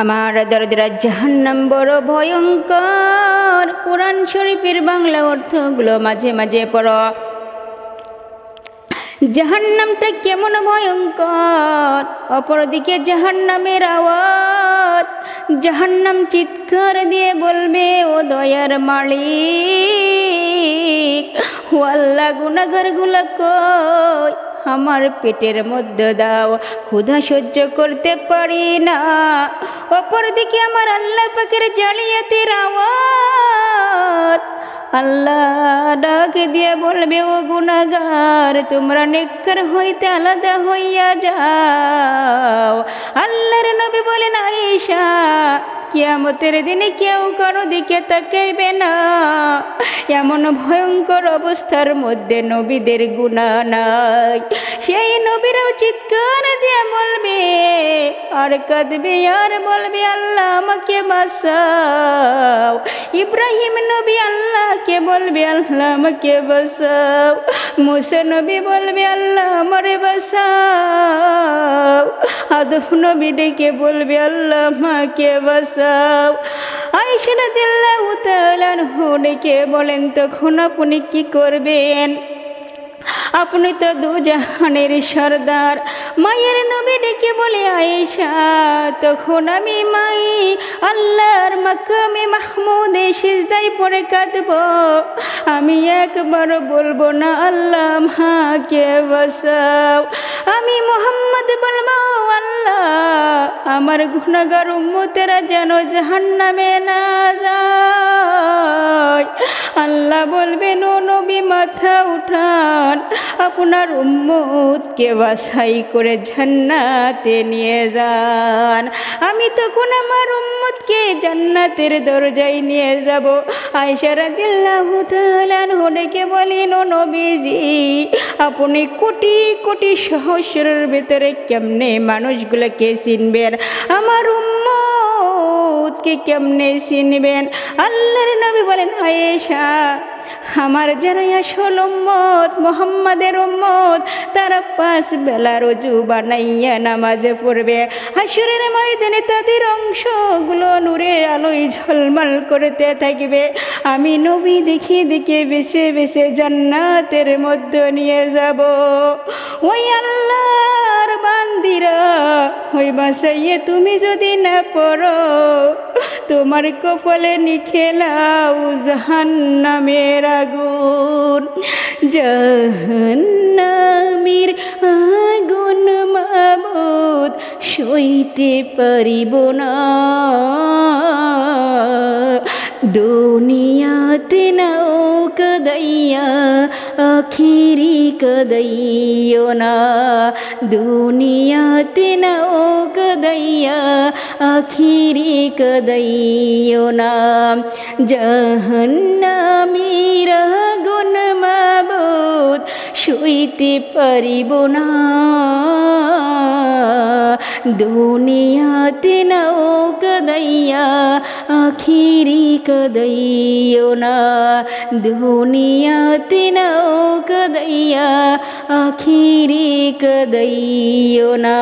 আমার দরদিরা জাহান্নাম বড় ভয়ঙ্কর। কোরআন শরীফের বাংলা অর্থগুলো মাঝে মাঝে পড়ো। জাহান্নামটা কেমন ভয়ঙ্কর। অপরদিকে জাহান্নামের আওয়াজ। জাহান্নাম চিৎকার দিয়ে বলবে, ও দয়ার মালিক, ও আল্লাহ, গুনাহগারগুলো কই, আমার পেটের মধ্যে দাও, ক্ষুধা সহ্য করতে পারি না। অপরদিকে আমার আল্লাহ পাকের জালিয়াতির আওয়াজ। আল্লাহ ডাক দিয়ে বলবে, ও গুনাহগার, তোমরা নেককার হইতে আলাদা হইয়া যাও। আল্লাহর নবী বলেন, আয়েশা, কিয়ামতের দিনে কেউ কারো দিকে তাকাইবে না। এমন ভয়ঙ্কর অবস্থার মধ্যে নবীদের গুনাহ নাই। সেই নবীরাও চিৎকার দিয়ে বলবে আর কাঁদবে আর বলবে, আল্লাহ আমাকে বাঁচাও। ইব্রাহিম নবী আল্লাহকে বলবে, আল্লাহ আমাকে বাঁচাও। মুসা নবী বলবে, আল্লাহ আমারে বাঁচাও। আদম নবী ডেকে বলবে, আল্লাহ আমাকে বাঁচাও। আয়েশা রাদিয়াল্লাহু তাআলা আনহা ডেকে বলেন, তখন আপনি কি করবেন? আপনি তো দুজাহানের সর্দার। মায়ের নবী ডেকে বলে, আয়েশা, তখন আমি মাই আল্লাহর মাকামে মাহমুদে সিজদায় পড়ে কাঁদব। আমি একবার বলবো না, আল্লাহ আমাকে বাঁচাও। আমি মুহাম্মদ বলবো, আল্লাহ আমার গুনাহগার উম্মতেরা যেন জাহান্নামে না যায়। আল্লাহ বলবেন, ও নবী, মাথা উঠান, আপনার উম্মতকে বাছাই করে জান্নাতে নিয়ে যান। আমি তখন আমার উম্মতকে জান্নাতের দরজায় নিয়ে যাব। আয়েশা রাদিয়াল্লাহু তাআলা আনহা ডেকে বলেন, ও নবীজি, আপনি কোটি কোটি সহস্রের ভিতরে কেমনে মানুষগুলোকে চিনবেন? আমার উম্মতকে কেমনে চিনবেন? আল্লাহর নবী বলেন, আয়েশা, আমার যারা আসল উম্মত, মুহাম্মাদের উম্মত, তারা 5 বেলা রোজু বানাইয়া নামাজে পড়বে। হাসরের ময়দানে তাদের অংশগুলো নূরের আলোয় ঝলমল করতে থাকবে। আমি নবী দেখে দেখে বেছে বেছে জান্নাতের মধ্যে নিয়ে যাব। ওই আল্লাহর বান্দিরা, ওই বাসাইয়ে তুমি যদি না পড়ো, তোমার কপালে নিখেলাও জাহান্নামের আগুন। জাহান্নামের আগুন মাবুদ সইতে পারিব না। দুনিয়াতে নাও কাদাইয়া আখিরি কাদাইও না। দুনিয়াতে নাও কাদাইয়া আখিরি কাদাইও না। জাহান্নামের আগুন মাবুদ সইতে পারিব না। দুনিয়াতে নাও কাদাইয়া আখিরি কাদাইও না। দুনিয়াতে নাও কাদাইয়া আখিরি কাদাইও না।